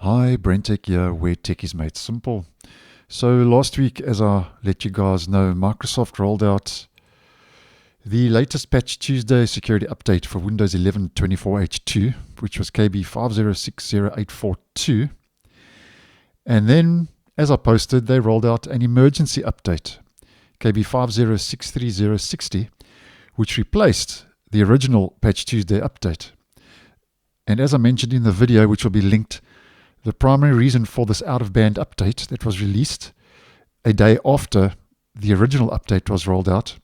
Hi, BrenTech here, where tech is made simple. So last week, as I let you guys know, Microsoft rolled out the latest Patch Tuesday security update for Windows 11 24H2, which was KB5063060. And then, as I posted, they rolled out an emergency update, KB5063060, which replaced the original Patch Tuesday update. And as I mentioned in the video, which will be linked, the primary reason for this out-of-band update that was released a day after the original update was rolled out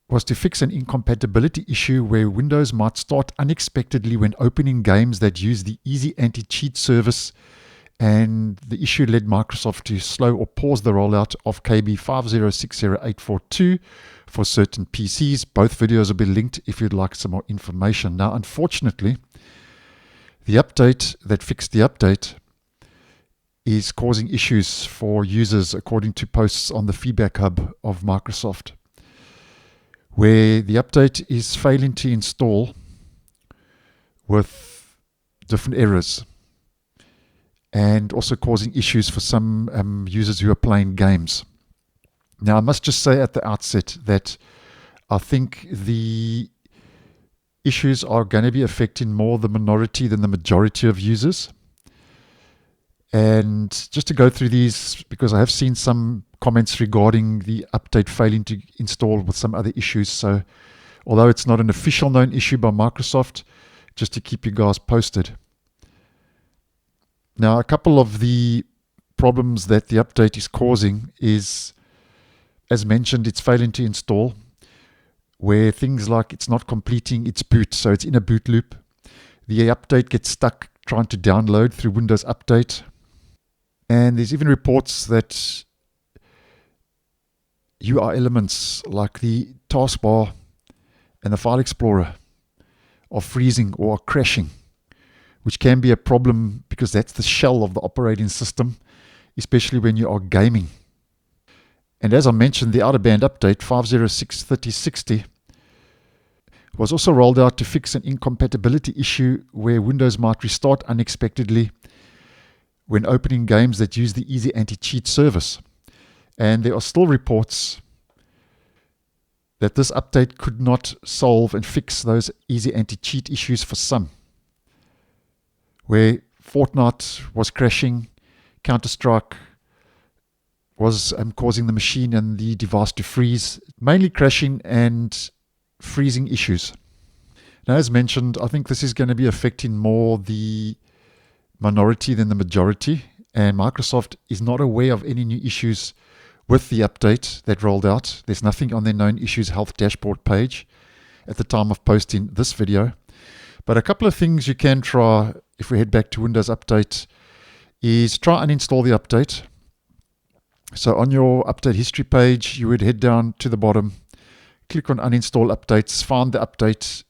was to fix an incompatibility issue where Windows might start unexpectedly when opening games that use the Easy Anti-Cheat service, and the issue led Microsoft to slow or pause the rollout of KB5063060 for certain PCs. Both videos will be linked if you'd like some more information. Now, unfortunately, the update that fixed the update is causing issues for users, according to posts on the feedback hub of Microsoft, where the update is failing to install with different errors and also causing issues for some users who are playing games. Now, I must just say at the outset that I think the issues are going to be affecting more the minority than the majority of users. And just to go through these, because I have seen some comments regarding the update failing to install with some other issues. So although it's not an official known issue by Microsoft, just to keep you guys posted. Now, a couple of the problems that the update is causing is, as mentioned, it's failing to install, where things like it's not completing its boot, so it's in a boot loop. The update gets stuck trying to download through Windows Update. And there's even reports that UI elements like the taskbar and the file explorer are freezing or are crashing, which can be a problem because that's the shell of the operating system, especially when you are gaming. And as I mentioned, the out-of-band update 5063060 was also rolled out to fix an incompatibility issue where Windows might restart unexpectedly when opening games that use the Easy Anti-Cheat service. And there are still reports that this update could not solve and fix those Easy Anti-Cheat issues for some, where Fortnite was crashing, Counter-Strike was causing the machine and the device to freeze, mainly crashing and freezing issues. Now, as mentioned, I think this is going to be affecting more the minority than the majority, and Microsoft is not aware of any new issues with the update that rolled out. There's nothing on their known issues health dashboard page at the time of posting this video. But a couple of things you can try if we head back to Windows Update is try and uninstall the update. So on your update history page, you would head down to the bottom, click on uninstall updates, find the update,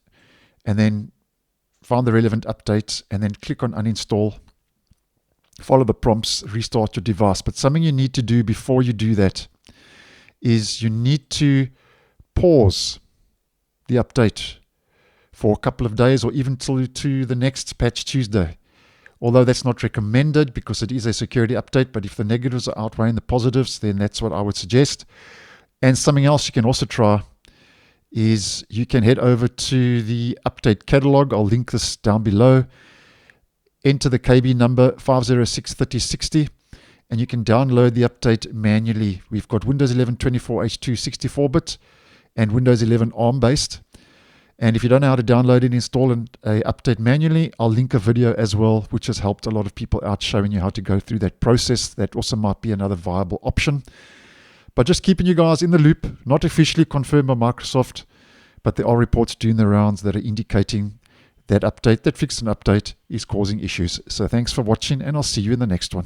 and then find the relevant update, and then click on uninstall. Follow the prompts, restart your device. But something you need to do before you do that is you need to pause the update for a couple of days or even till to the next Patch Tuesday. Although that's not recommended because it is a security update, but if the negatives are outweighing the positives, then that's what I would suggest. And something else you can also try is you can head over to the update catalog. I'll link this down below. Enter the KB number 5063060 and you can download the update manually. We've got Windows 11 24H2 64-bit and Windows 11 ARM-based. And if you don't know how to download and install an update manually, I'll link a video as well, which has helped a lot of people out, showing you how to go through that process. That also might be another viable option. But just keeping you guys in the loop, not officially confirmed by Microsoft, but there are reports doing the rounds that are indicating that update, that fixed an update, is causing issues. So thanks for watching, and I'll see you in the next one.